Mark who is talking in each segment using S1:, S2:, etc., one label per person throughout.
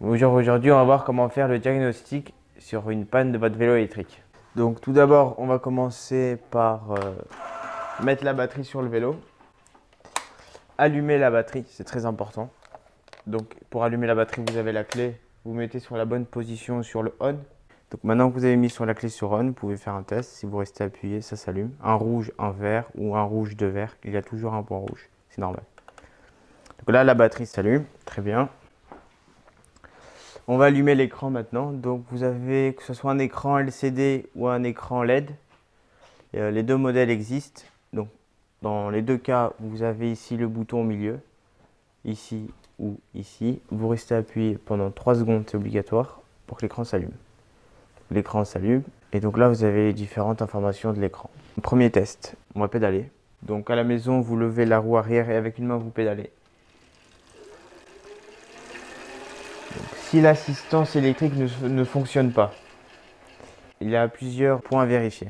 S1: Aujourd'hui, on va voir comment faire le diagnostic sur une panne de votre vélo électrique. Donc tout d'abord, on va commencer par mettre la batterie sur le vélo. Allumer la batterie, c'est très important. Donc pour allumer la batterie, vous avez la clé, vous mettez sur la bonne position sur le on. Donc maintenant que vous avez mis sur la clé sur on, vous pouvez faire un test. Si vous restez appuyé, ça s'allume. Un rouge, un vert ou un rouge, deux verts. Il y a toujours un point rouge, c'est normal. Donc là, la batterie s'allume, très bien. On va allumer l'écran maintenant. Donc vous avez, que ce soit un écran LCD ou un écran LED, les deux modèles existent. Donc dans les deux cas, vous avez ici le bouton au milieu, ici ou ici. Vous restez appuyé pendant 3 secondes, c'est obligatoire pour que l'écran s'allume. L'écran s'allume et donc là vous avez les différentes informations de l'écran. Premier test, on va pédaler. Donc à la maison, vous levez la roue arrière et avec une main vous pédalez. Si l'assistance électrique ne fonctionne pas, il y a plusieurs points à vérifier.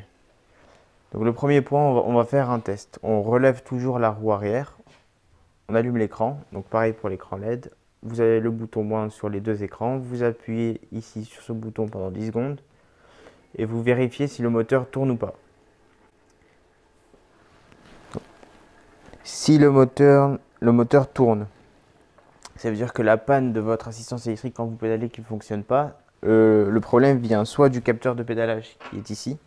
S1: Donc le premier point, on va faire un test. On relève toujours la roue arrière, on allume l'écran, donc pareil pour l'écran LED. Vous avez le bouton moins sur les deux écrans, vous appuyez ici sur ce bouton pendant 10 secondes et vous vérifiez si le moteur tourne ou pas. Si le moteur tourne, ça veut dire que la panne de votre assistance électrique quand vous pédalez qui ne fonctionne pas, le problème vient soit du capteur de pédalage qui est ici,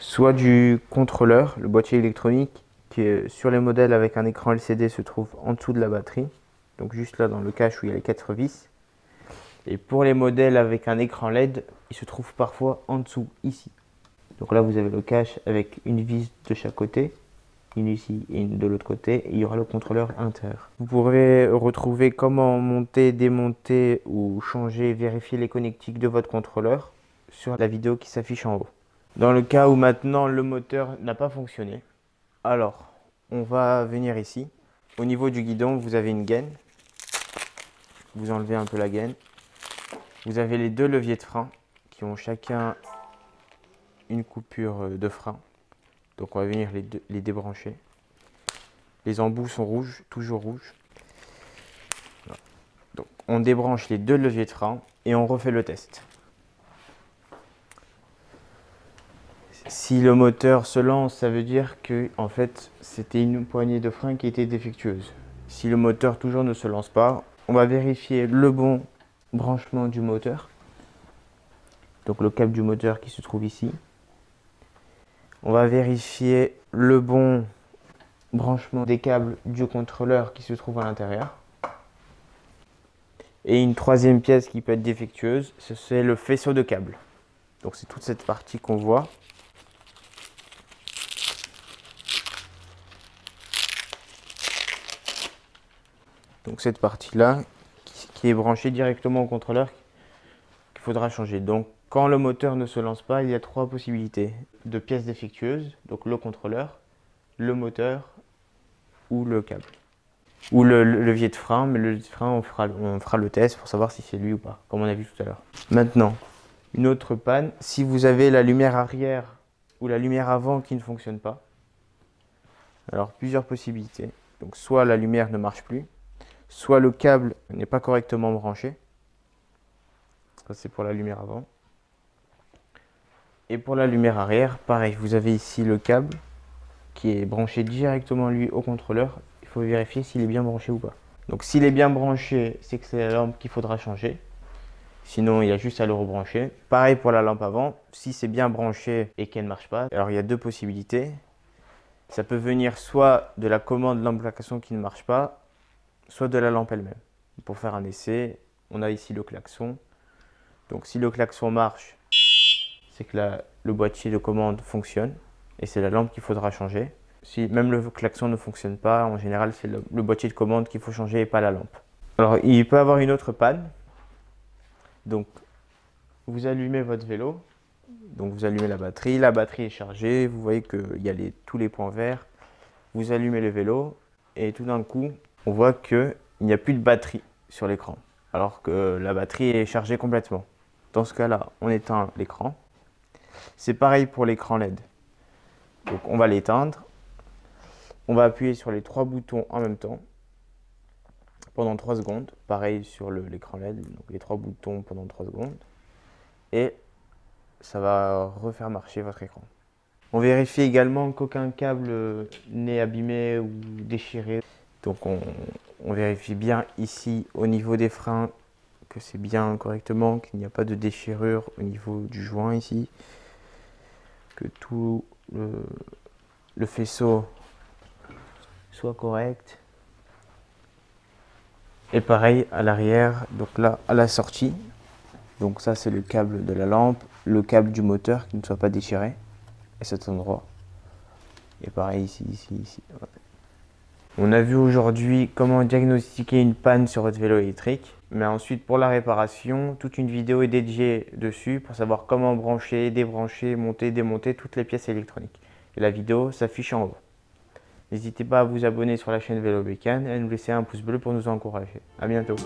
S1: soit du contrôleur, le boîtier électronique qui est sur les modèles avec un écran LCD se trouve en dessous de la batterie, donc juste là dans le cache où il y a les 4 vis. Et pour les modèles avec un écran LED, il se trouve parfois en dessous, ici. Donc là vous avez le cache avec une vis de chaque côté, une ici et une de l'autre côté, et il y aura le contrôleur à l'intérieur. Vous pourrez retrouver comment monter, démonter ou changer, vérifier les connectiques de votre contrôleur sur la vidéo qui s'affiche en haut. Dans le cas où maintenant le moteur n'a pas fonctionné, alors on va venir ici. Au niveau du guidon, vous avez une gaine. Vous enlevez un peu la gaine. Vous avez les deux leviers de frein qui ont chacun une coupure de frein. Donc on va venir les débrancher. Les embouts sont rouges, toujours rouges. Voilà. Donc on débranche les deux leviers de frein et on refait le test. Si le moteur se lance, ça veut dire que en fait c'était une poignée de frein qui était défectueuse. Si le moteur toujours ne se lance pas, on va vérifier le bon branchement du moteur. Donc le câble du moteur qui se trouve ici. On va vérifier le bon branchement des câbles du contrôleur qui se trouve à l'intérieur. Et une troisième pièce qui peut être défectueuse, c'est le faisceau de câble. Donc c'est toute cette partie qu'on voit. Donc cette partie-là, qui est branchée directement au contrôleur, qu'il faudra changer. Donc quand le moteur ne se lance pas, il y a 3 possibilités de pièces défectueuses. Donc le contrôleur, le moteur ou le câble. Ou le levier de frein, mais le levier de frein, on fera le test pour savoir si c'est lui ou pas, comme on a vu tout à l'heure. Maintenant, une autre panne, si vous avez la lumière arrière ou la lumière avant qui ne fonctionne pas, alors plusieurs possibilités. Donc soit la lumière ne marche plus, soit le câble n'est pas correctement branché. Ça c'est pour la lumière avant. Et pour la lumière arrière, pareil, vous avez ici le câble qui est branché directement lui au contrôleur. Il faut vérifier s'il est bien branché ou pas. Donc s'il est bien branché, c'est que c'est la lampe qu'il faudra changer. Sinon, il y a juste à le rebrancher. Pareil pour la lampe avant, si c'est bien branché et qu'elle ne marche pas, alors il y a deux possibilités. Ça peut venir soit de la commande d'emplacement qui ne marche pas, soit de la lampe elle-même. Pour faire un essai, on a ici le klaxon. Donc si le klaxon marche, c'est que le boîtier de commande fonctionne et c'est la lampe qu'il faudra changer. Si même le klaxon ne fonctionne pas, en général c'est le boîtier de commande qu'il faut changer et pas la lampe. Alors il peut y avoir une autre panne. Donc vous allumez votre vélo, donc vous allumez la batterie est chargée, vous voyez qu'il y a tous les points verts. Vous allumez le vélo et tout d'un coup on voit qu'il n'y a plus de batterie sur l'écran alors que la batterie est chargée complètement. Dans ce cas-là, on éteint l'écran. C'est pareil pour l'écran LED. Donc on va l'éteindre. On va appuyer sur les 3 boutons en même temps pendant 3 secondes. Pareil sur l'écran LED, donc les 3 boutons pendant 3 secondes. Et ça va refaire marcher votre écran. On vérifie également qu'aucun câble n'est abîmé ou déchiré. Donc on vérifie bien ici au niveau des freins que c'est bien correctement, qu'il n'y a pas de déchirure au niveau du joint ici, que tout le faisceau soit correct. Et pareil à l'arrière, donc là à la sortie, donc ça c'est le câble de la lampe, le câble du moteur qui ne soit pas déchiré à cet endroit. Et pareil ici, ici. Ouais. On a vu aujourd'hui comment diagnostiquer une panne sur votre vélo électrique. Mais ensuite pour la réparation, toute une vidéo est dédiée dessus pour savoir comment brancher, débrancher, monter, démonter toutes les pièces électroniques. Et la vidéo s'affiche en haut. N'hésitez pas à vous abonner sur la chaîne Vélo Bécane et à nous laisser un pouce bleu pour nous encourager. A bientôt.